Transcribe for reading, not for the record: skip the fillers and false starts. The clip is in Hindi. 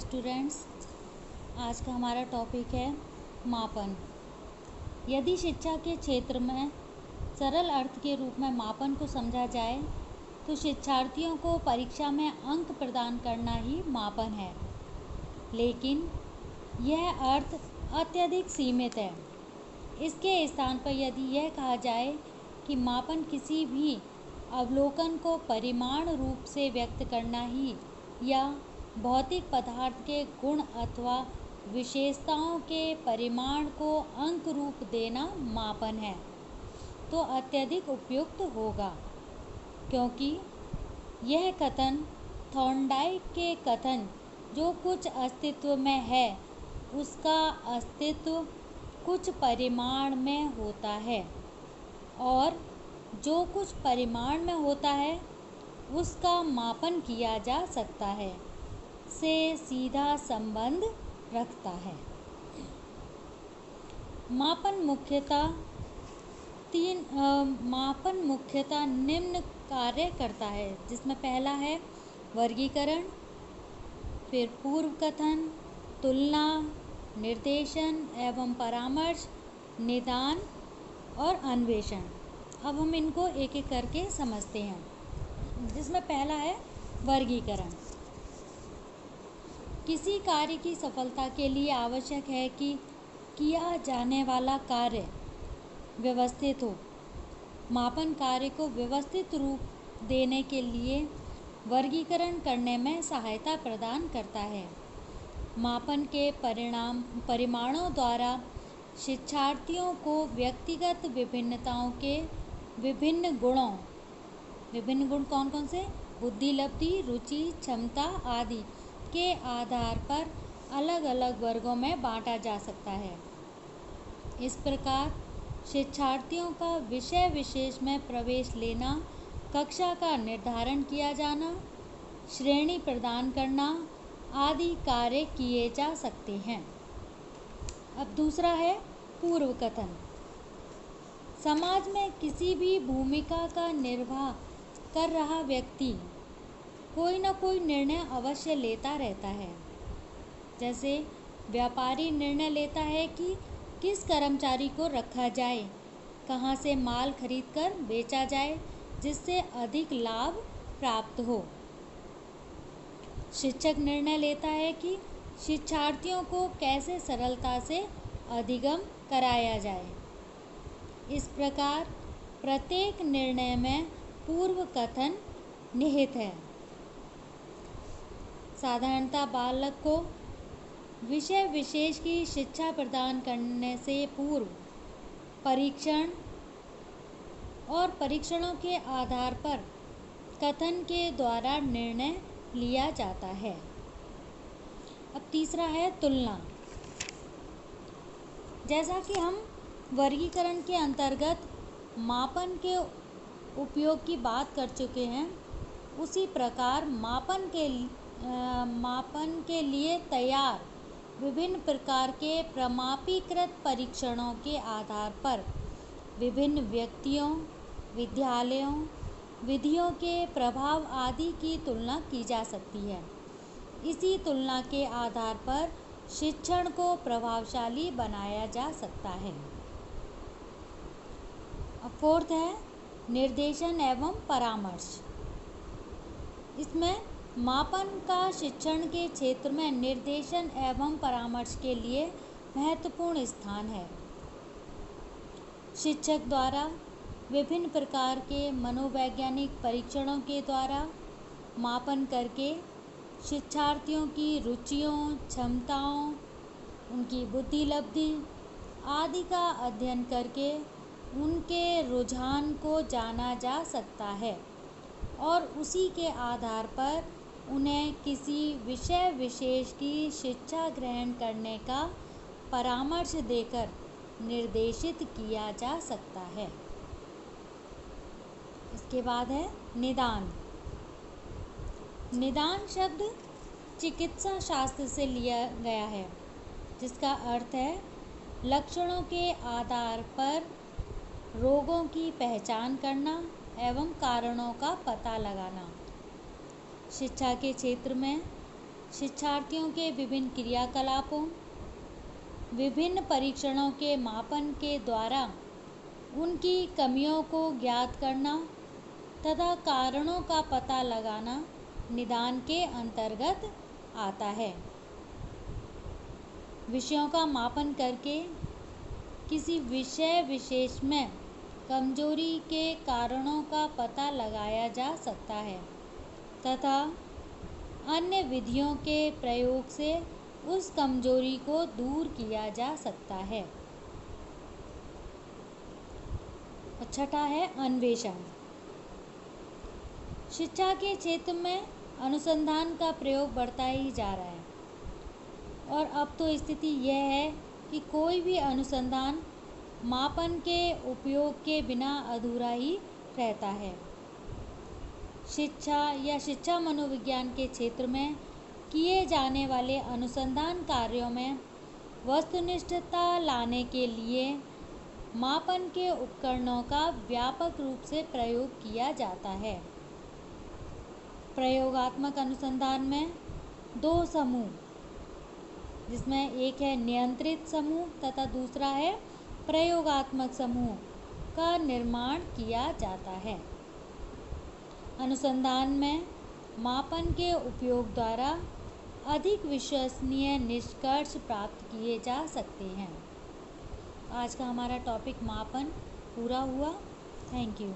स्टूडेंट्स, आज का हमारा टॉपिक है मापन। यदि शिक्षा के क्षेत्र में सरल अर्थ के रूप में मापन को समझा जाए तो शिक्षार्थियों को परीक्षा में अंक प्रदान करना ही मापन है, लेकिन यह अर्थ अत्यधिक सीमित है। इसके स्थान पर यदि यह कहा जाए कि मापन किसी भी अवलोकन को परिमाण रूप से व्यक्त करना ही या भौतिक पदार्थ के गुण अथवा विशेषताओं के परिमाण को अंक रूप देना मापन है, तो अत्यधिक उपयुक्त होगा, क्योंकि यह कथन थॉर्नडाइक के कथन जो कुछ अस्तित्व में है उसका अस्तित्व कुछ परिमाण में होता है और जो कुछ परिमाण में होता है उसका मापन किया जा सकता है से सीधा संबंध रखता है। मापन मुख्यतः निम्न कार्य करता है, जिसमें पहला है वर्गीकरण, फिर पूर्व कथन, तुलना, निर्देशन एवं परामर्श, निदान और अन्वेषण। अब हम इनको एक एक करके समझते हैं, जिसमें पहला है वर्गीकरण। किसी कार्य की सफलता के लिए आवश्यक है कि किया जाने वाला कार्य व्यवस्थित हो। मापन कार्य को व्यवस्थित रूप देने के लिए वर्गीकरण करने में सहायता प्रदान करता है। मापन के परिमाणों द्वारा शिक्षार्थियों को व्यक्तिगत विभिन्नताओं के विभिन्न गुण कौन कौन से, बुद्धि, लब्धि, रुचि, क्षमता आदि के आधार पर अलग अलग वर्गों में बांटा जा सकता है। इस प्रकार शिक्षार्थियों का विषय विशेष में प्रवेश लेना, कक्षा का निर्धारण किया जाना, श्रेणी प्रदान करना आदि कार्य किए जा सकते हैं। अब दूसरा है पूर्व कथन। समाज में किसी भी भूमिका का निर्वाह कर रहा व्यक्ति कोई न कोई निर्णय अवश्य लेता रहता है। जैसे व्यापारी निर्णय लेता है कि किस कर्मचारी को रखा जाए, कहाँ से माल खरीदकर बेचा जाए जिससे अधिक लाभ प्राप्त हो। शिक्षक निर्णय लेता है कि शिक्षार्थियों को कैसे सरलता से अधिगम कराया जाए। इस प्रकार प्रत्येक निर्णय में पूर्व कथन निहित है। साधारणतः बालक को विषय विशेष की शिक्षा प्रदान करने से पूर्व परीक्षण और परीक्षणों के आधार पर कथन के द्वारा निर्णय लिया जाता है। अब तीसरा है तुलना। जैसा कि हम वर्गीकरण के अंतर्गत मापन के उपयोग की बात कर चुके हैं, उसी प्रकार मापन के लिए तैयार विभिन्न प्रकार के प्रमापीकृत परीक्षणों के आधार पर विभिन्न व्यक्तियों, विद्यालयों, विधियों के प्रभाव आदि की तुलना की जा सकती है। इसी तुलना के आधार पर शिक्षण को प्रभावशाली बनाया जा सकता है। अब फोर्थ है निर्देशन एवं परामर्श। इसमें मापन का शिक्षण के क्षेत्र में निर्देशन एवं परामर्श के लिए महत्वपूर्ण स्थान है। शिक्षक द्वारा विभिन्न प्रकार के मनोवैज्ञानिक परीक्षणों के द्वारा मापन करके शिक्षार्थियों की रुचियों, क्षमताओं, उनकी बुद्धि लब्धि आदि का अध्ययन करके उनके रुझान को जाना जा सकता है और उसी के आधार पर उन्हें किसी विषय विशेष की शिक्षा ग्रहण करने का परामर्श देकर निर्देशित किया जा सकता है। इसके बाद है निदान। निदान शब्द चिकित्सा शास्त्र से लिया गया है, जिसका अर्थ है लक्षणों के आधार पर रोगों की पहचान करना एवं कारणों का पता लगाना। शिक्षा के क्षेत्र में शिक्षार्थियों के विभिन्न क्रियाकलापों, विभिन्न परीक्षणों के मापन के द्वारा उनकी कमियों को ज्ञात करना तथा कारणों का पता लगाना निदान के अंतर्गत आता है। विषयों का मापन करके किसी विषय विशेष में कमजोरी के कारणों का पता लगाया जा सकता है तथा अन्य विधियों के प्रयोग से उस कमजोरी को दूर किया जा सकता है। छठा है अन्वेषण। शिक्षा के क्षेत्र में अनुसंधान का प्रयोग बढ़ता ही जा रहा है और अब तो स्थिति यह है कि कोई भी अनुसंधान मापन के उपयोग के बिना अधूरा ही रहता है। शिक्षा या शिक्षा मनोविज्ञान के क्षेत्र में किए जाने वाले अनुसंधान कार्यों में वस्तुनिष्ठता लाने के लिए मापन के उपकरणों का व्यापक रूप से प्रयोग किया जाता है। प्रयोगात्मक अनुसंधान में दो समूह, जिसमें एक है नियंत्रित समूह तथा दूसरा है प्रयोगात्मक समूह का निर्माण किया जाता है। अनुसंधान में मापन के उपयोग द्वारा अधिक विश्वसनीय निष्कर्ष प्राप्त किए जा सकते हैं। आज का हमारा टॉपिक मापन पूरा हुआ। Thank you.